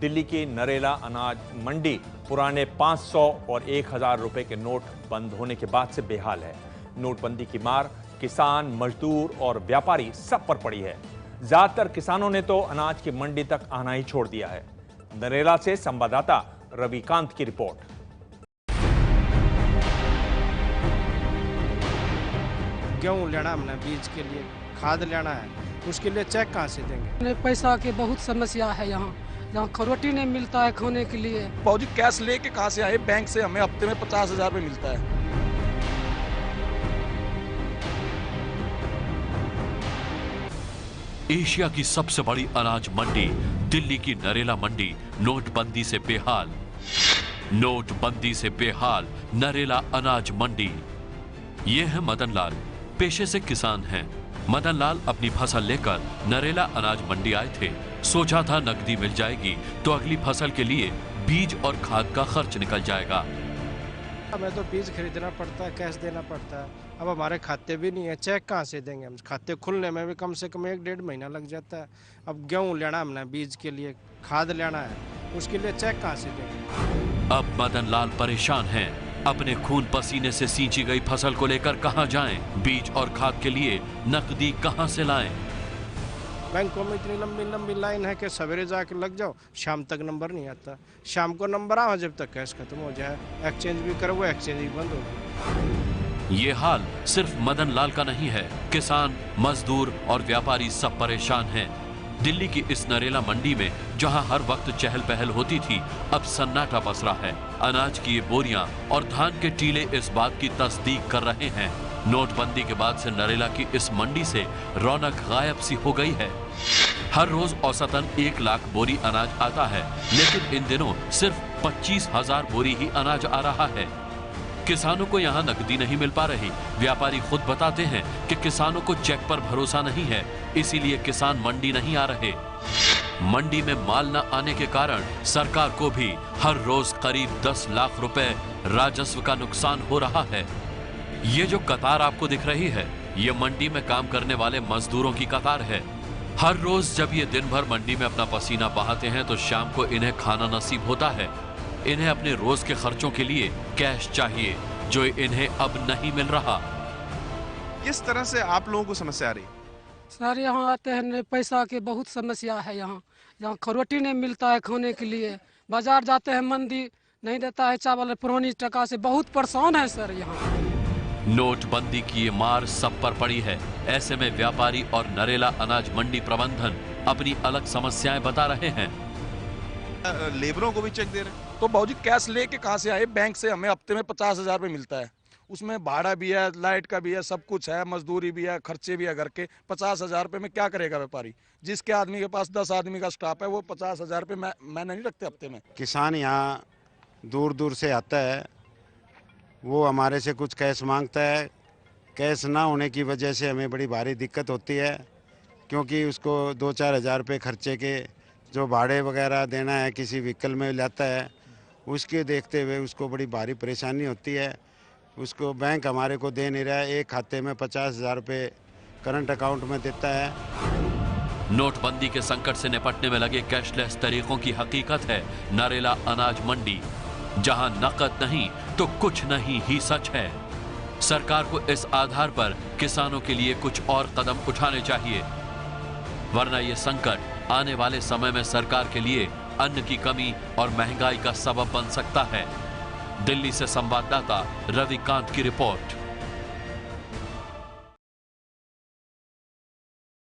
दिल्ली की नरेला अनाज मंडी पुराने 500 और 1000 रुपए के नोट बंद होने के बाद से बेहाल है। नोटबंदी की मार किसान, मजदूर और व्यापारी सब पर पड़ी है। ज्यादातर किसानों ने तो अनाज की मंडी तक आना ही छोड़ दिया है। नरेला से संवाददाता रविकांत की रिपोर्ट। गेहूँ लेना हमने बीज के लिए, खाद लेना है, उसके लिए चेक कहाँ से देंगे? पैसा की बहुत समस्या है यहाँ रोटी नहीं मिलता है खाने के लिए। बाबूजी कैश लेके कहाँ से आए? बैंक से हमें हफ्ते में 50,000 रुपये मिलता है। एशिया की सबसे बड़ी अनाज मंडी दिल्ली की नरेला मंडी नोटबंदी से बेहाल। नोटबंदी से बेहाल नरेला अनाज मंडी। ये है मदन लाल, पेशे से किसान हैं। मदन लाल अपनी फसल लेकर नरेला अनाज मंडी आए थे। सोचा था नकदी मिल जाएगी तो अगली फसल के लिए बीज और खाद का खर्च निकल जाएगा। हमें तो बीज खरीदना पड़ता है, कैश देना पड़ता है। अब हमारे खाते भी नहीं है, चेक कहाँ से देंगे? हम खाते खुलने में भी कम से कम 1-1.5 महीना लग जाता है। अब गेहूँ लेना हमने बीज के लिए, खाद लेना है, उसके लिए चेक कहाँ से देंगे? अब मदन लाल परेशान हैं। अपने खून पसीने से सींची गई फसल को लेकर कहां जाएं? बीज और खाद के लिए नकदी कहां से लाएं? बैंकों में इतनी लंबी लंबी लाइन है कि सवेरे जाके लग जाओ, शाम तक नंबर नहीं आता। शाम को नंबर आओ जब तक कैश खत्म हो जाए। एक्सचेंज भी करो, वो एक्सचेंज भी बंद हो गई। ये हाल सिर्फ मदन लाल का नहीं है। किसान, मजदूर और व्यापारी सब परेशान हैं। दिल्ली की इस नरेला मंडी में जहां हर वक्त चहल पहल होती थी, अब सन्नाटा पसरा है। अनाज की ये बोरियां और धान के टीले इस बात की तस्दीक कर रहे हैं। नोटबंदी के बाद से नरेला की इस मंडी से रौनक गायब सी हो गई है। हर रोज औसतन 1 लाख बोरी अनाज आता है, लेकिन इन दिनों सिर्फ 25,000 बोरी ही अनाज आ रहा है। किसानों को यहाँ नकदी नहीं मिल पा रही। व्यापारी खुद बताते हैं कि किसानों को चेक पर भरोसा नहीं है, इसीलिए किसान मंडी नहीं आ रहे। मंडी में माल न आने के कारण सरकार को भी हर रोज करीब 10 लाख रुपए राजस्व का नुकसान हो रहा है। ये जो कतार आपको दिख रही है, ये मंडी में काम करने वाले मजदूरों की कतार है। हर रोज जब ये दिन भर मंडी में अपना पसीना बहाते हैं तो शाम को इन्हें खाना नसीब होता है। इन्हें अपने रोज के खर्चों के लिए कैश चाहिए, जो इन्हें अब नहीं मिल रहा। किस तरह से आप लोगों को समस्या आ रही? सर यहाँ आते हैं, पैसा की बहुत समस्या है। यहाँ रोटी नहीं मिलता है खाने के लिए। बाजार जाते हैं, मंदी नहीं देता है चावल पुरानी टका से। बहुत परेशान है सर यहाँ। नोटबंदी की ये मार सब पर पड़ी है। ऐसे में व्यापारी और नरेला अनाज मंडी प्रबंधन अपनी अलग समस्याएं बता रहे हैं। लेबरों को भी चेक दे रहे हैं, तो बाबूजी कैश लेके कहाँ से आए? बैंक से हमें हफ्ते में 50,000 रुपये मिलता है। उसमें भाड़ा भी है, लाइट का भी है, सब कुछ है, मजदूरी भी है, खर्चे भी है घर के। 50,000 रुपये में क्या करेगा व्यापारी? जिसके आदमी के पास 10 आदमी का स्टाफ है, वो 50,000 रुपये मैं नहीं रखते हफ्ते में। किसान यहाँ दूर दूर से आता है, वो हमारे से कुछ कैश मांगता है। कैश ना होने की वजह से हमें बड़ी भारी दिक्कत होती है, क्योंकि उसको 2-4 हज़ार रुपये खर्चे के जो भाड़े वगैरह देना है, किसी व्हीकल में लाता है, उसके देखते हुए उसको बड़ी भारी परेशानी होती है। उसको बैंक हमारे को दे नहीं रहा है। एक खाते में 50,000 रुपये करंट अकाउंट में देता है। नोटबंदी के संकट से निपटने में लगे कैशलेस तरीकों की हकीकत है नरेला अनाज मंडी, जहां नकद नहीं तो कुछ नहीं ही सच है। सरकार को इस आधार पर किसानों के लिए कुछ और कदम उठाने चाहिए, वरना ये संकट आने वाले समय में सरकार के लिए अन्न की कमी और महंगाई का सबब बन सकता है। दिल्ली से संवाददाता रविकांत की रिपोर्ट।